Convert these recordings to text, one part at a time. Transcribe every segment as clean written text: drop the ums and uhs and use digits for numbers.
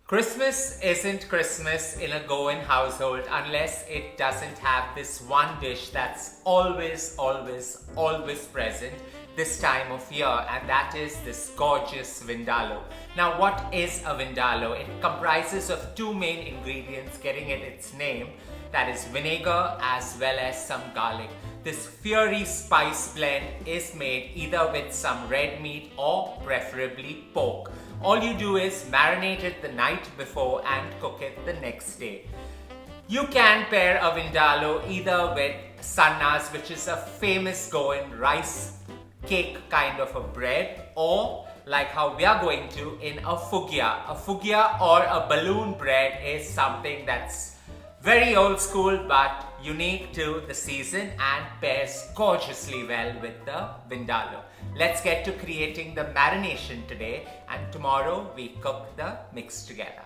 Christmas isn't Christmas in a Goan household unless it doesn't have this one dish that's always present this time of year, and that is this gorgeous Vindaloo. Now, what is a Vindaloo? It comprises of two main ingredients, getting it its name, that is vinegar as well as some garlic. This fiery spice blend is made either with some red meat or preferably pork. All you do is marinate it the night before and cook it the next day. You can pair a Vindaloo either with sannas, which is a famous Goan rice cake kind of a bread, or like how we are going to in a fuggia. A fuggia or a balloon bread is something that's very old school but unique to the season and pairs gorgeously well with the Vindaloo. Let's get to creating the marination today, and tomorrow we cook the mix together.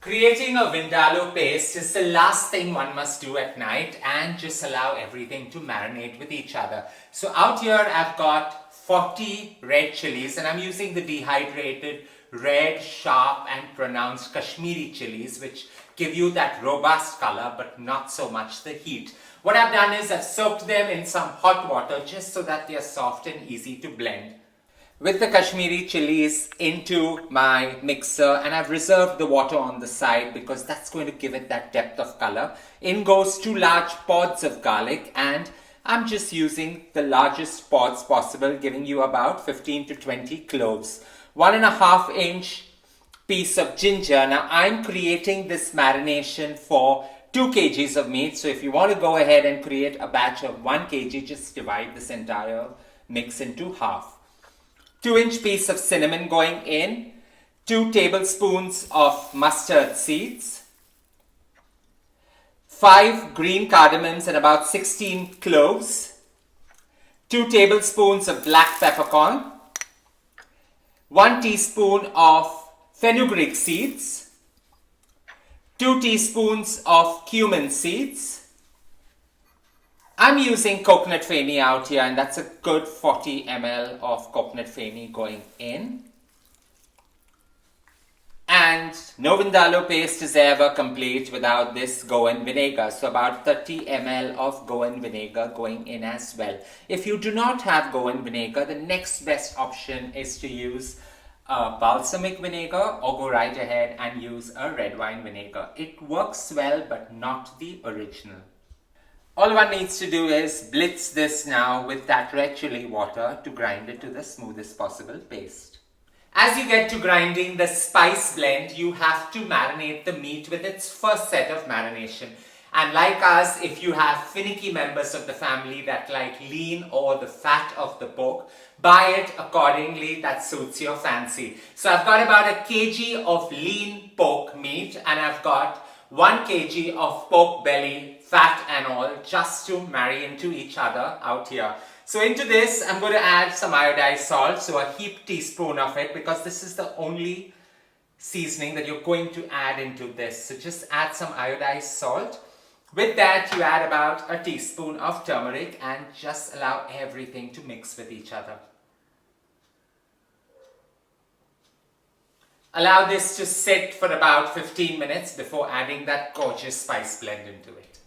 Creating a Vindaloo paste is the last thing one must do at night and just allow everything to marinate with each other. So out here I've got 40 red chilies, and I'm using the dehydrated red, sharp and pronounced Kashmiri chilies, which give you that robust color but not so much the heat. What I've done is I've soaked them in some hot water just so that they are soft and easy to blend. With the Kashmiri chilies into my mixer, and I've reserved the water on the side because that's going to give it that depth of color. In goes 2 large pods of garlic, and I'm just using the largest pods possible, giving you about 15 to 20 cloves. 1.5 inch piece of ginger. Now I'm creating this marination for 2 kgs of meat. So if you want to go ahead and create a batch of 1 kg, just divide this entire mix into half. 2-inch piece of cinnamon going in, 2 tablespoons of mustard seeds, 5 green cardamoms and about 16 cloves, 2 tablespoons of black peppercorn, 1 teaspoon of fenugreek seeds, 2 teaspoons of cumin seeds. I'm using coconut feni out here, and that's a good 40 ml of coconut feni going in. And no Vindaloo paste is ever complete without this Goan vinegar. So about 30 ml of Goan vinegar going in as well. If you do not have Goan vinegar, the next best option is to use balsamic vinegar, or go right ahead and use a red wine vinegar. It works well, but not the original. All one needs to do is blitz this now with that red chili water to grind it to the smoothest possible paste. As you get to grinding the spice blend, you have to marinate the meat with its first set of marination. And like us, if you have finicky members of the family that like lean or the fat of the pork, buy it accordingly that suits your fancy. So I've got about 1 kg of lean pork meat, and I've got 1 kg of pork belly, fat and all, just to marry into each other out here. So into this, I'm going to add some iodized salt, so a heaped teaspoon of it, because this is the only seasoning that you're going to add into this. So just add some iodized salt. With that, you add about 1 teaspoon of turmeric and just allow everything to mix with each other. Allow this to sit for about 15 minutes before adding that gorgeous spice blend into it.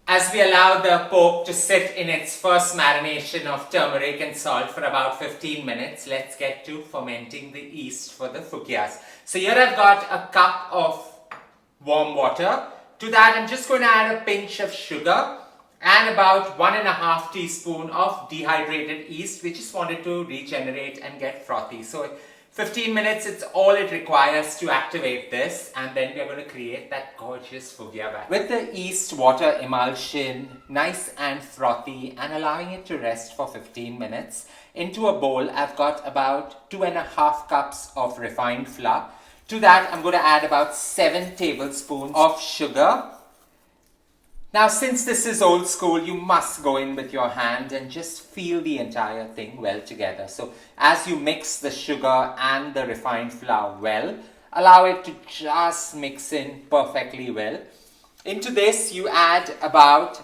As we allow the pork to sit in its first marination of turmeric and salt for about 15 minutes, let's get to fermenting the yeast for the Fuggias. So here I've got a cup of warm water. To that, I'm just going to add a pinch of sugar and about 1.5 teaspoon of dehydrated yeast. We just wanted to regenerate and get frothy. So 15 minutes, it's all it requires to activate this, and then we're going to create that gorgeous Fuggia batter. With the yeast water emulsion nice and frothy and allowing it to rest for 15 minutes, into a bowl I've got about 2.5 cups of refined flour. To that, I'm going to add about 7 tablespoons of sugar. Now, since this is old school, you must go in with your hand and just feel the entire thing well together. So as you mix the sugar and the refined flour well, allow it to just mix in perfectly well. Into this, you add about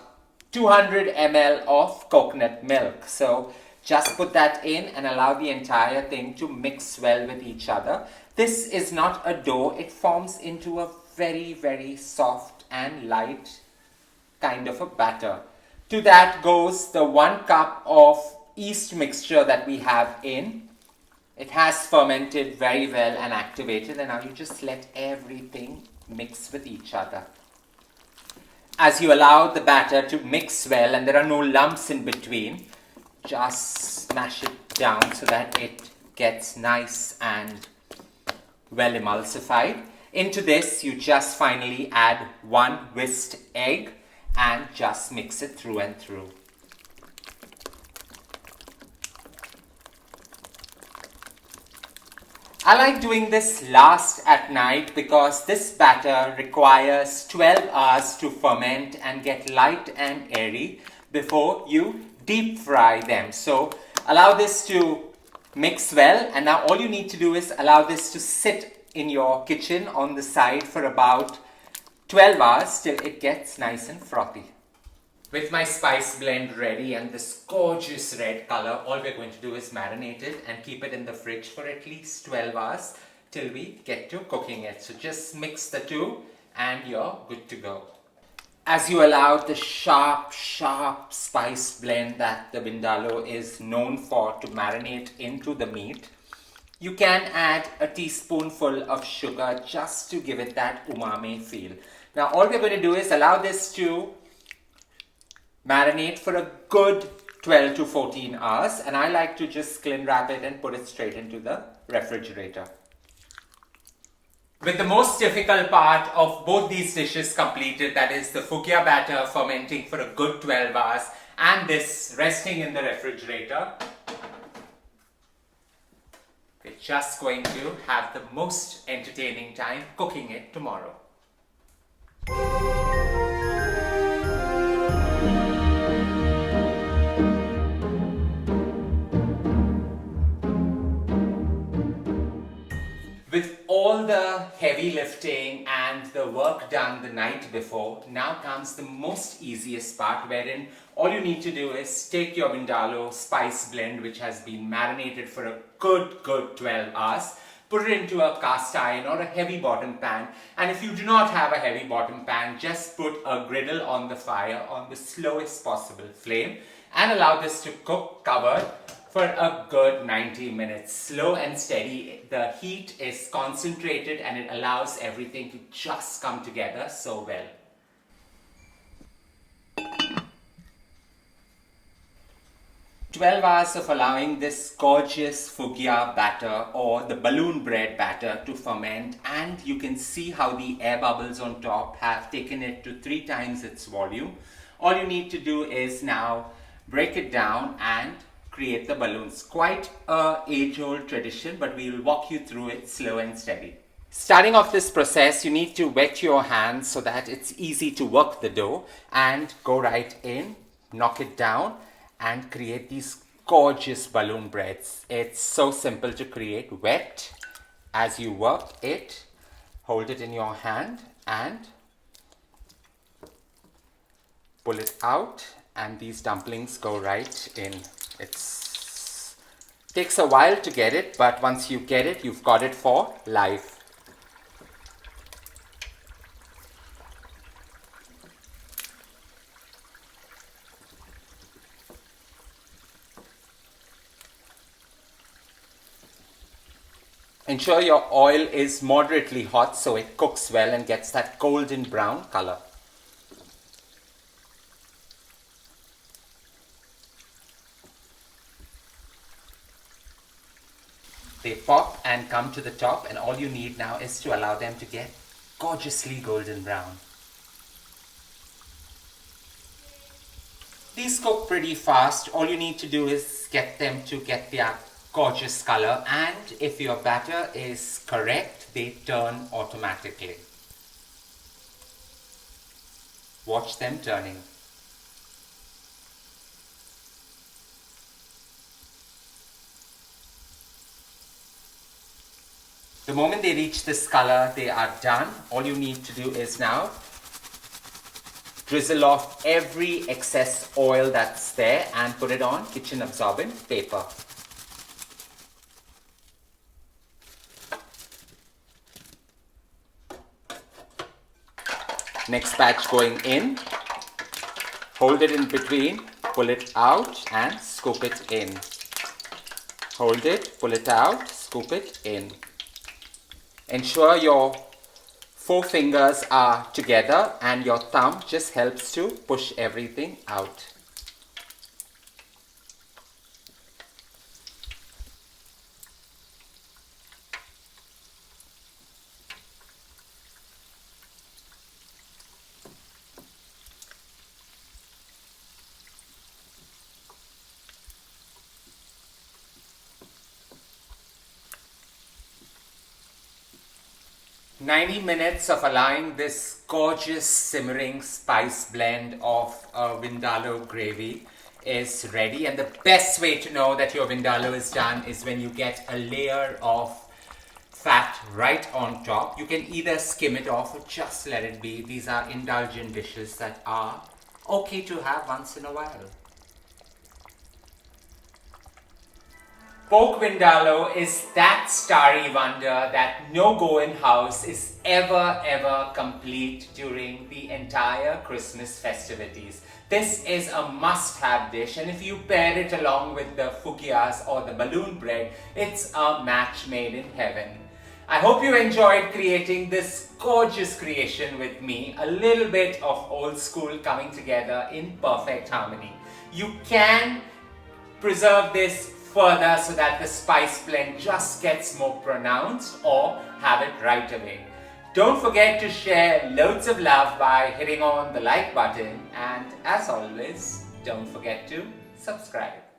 200 ml of coconut milk. So Just put that in and allow the entire thing to mix well with each other. This is not a dough. It forms into a very, very soft and light kind of a batter. To that goes the 1 cup of yeast mixture that we have in. It has fermented very well and activated, and now you just let everything mix with each other. As you allow the batter to mix well and there are no lumps in between, just smash it down so that it gets nice and well emulsified. Into this, you just finally add 1 whisked egg and just mix it through and through. I like doing this last at night because this batter requires 12 hours to ferment and get light and airy before you deep fry them. So allow this to mix well, and now all you need to do is allow this to sit in your kitchen on the side for about 12 hours till it gets nice and frothy. With my spice blend ready and this gorgeous red color, all we're going to do is marinate it and keep it in the fridge for at least 12 hours till we get to cooking it. So just mix the two and you're good to go. As you allow the sharp spice blend that the Vindaloo is known for to marinate into the meat, you can add a teaspoonful of sugar just to give it that umami feel. Now all we're going to do is allow this to marinate for a good 12 to 14 hours, and I like to just cling wrap it and put it straight into the refrigerator. With the most difficult part of both these dishes completed, that is the Fuggia batter fermenting for a good 12 hours and this resting in the refrigerator, we're just going to have the most entertaining time cooking it tomorrow. With all the heavy lifting and the work done the night before, now comes the most easiest part, wherein all you need to do is take your Vindaloo spice blend, which has been marinated for a good 12 hours, put it into a cast iron or a heavy bottom pan, and if you do not have a heavy bottom pan, just put a griddle on the fire on the slowest possible flame and allow this to cook covered for a good 90 minutes. Slow and steady. The heat is concentrated and it allows everything to just come together so well. "12 hours of allowing this gorgeous Fuggia batter or the balloon bread batter to ferment, and you can see how the air bubbles on top have taken it to 3 times its volume. All you need to do is now break it down and create the balloons. Quite a age-old tradition, but we'll walk you through it slow and steady. Starting off this process, you need to wet your hands so that it's easy to work the dough, and go right in, knock it down and create these gorgeous balloon breads. It's so simple to create. Wet. As you work it, hold it in your hand and pull it out, and these dumplings go right in. It takes a while to get it, but once you get it, you've got it for life. Ensure your oil is moderately hot so it cooks well and gets that golden brown color. They pop and come to the top, and all you need now is to allow them to get gorgeously golden brown. These cook pretty fast. All you need to do is get them to get their gorgeous color, and if your batter is correct, they turn automatically. Watch them turning. The moment they reach this color, they are done. All you need to do is now drizzle off every excess oil that's there and put it on kitchen absorbent paper. Next batch going in, hold it in between, pull it out and scoop it in. Hold it, pull it out, scoop it in. Ensure your 4 fingers are together and your thumb just helps to push everything out. "90 minutes of allowing this gorgeous simmering spice blend of Vindaloo gravy is ready, and the best way to know that your Vindaloo is done is when you get a layer of fat right on top. You can either skim it off or just let it be. These are indulgent dishes that are okay to have once in a while. Pork Vindaloo is that starry wonder that no Goan house is ever complete during the entire Christmas festivities. This is a must-have dish, and if you pair it along with the Fuggias or the balloon bread, it's a match made in heaven. I hope you enjoyed creating this gorgeous creation with me, a little bit of old school coming together in perfect harmony. You can preserve this further so that the spice blend just gets more pronounced, or have it right away. Don't forget to share loads of love by hitting on the like button, and as always, don't forget to subscribe.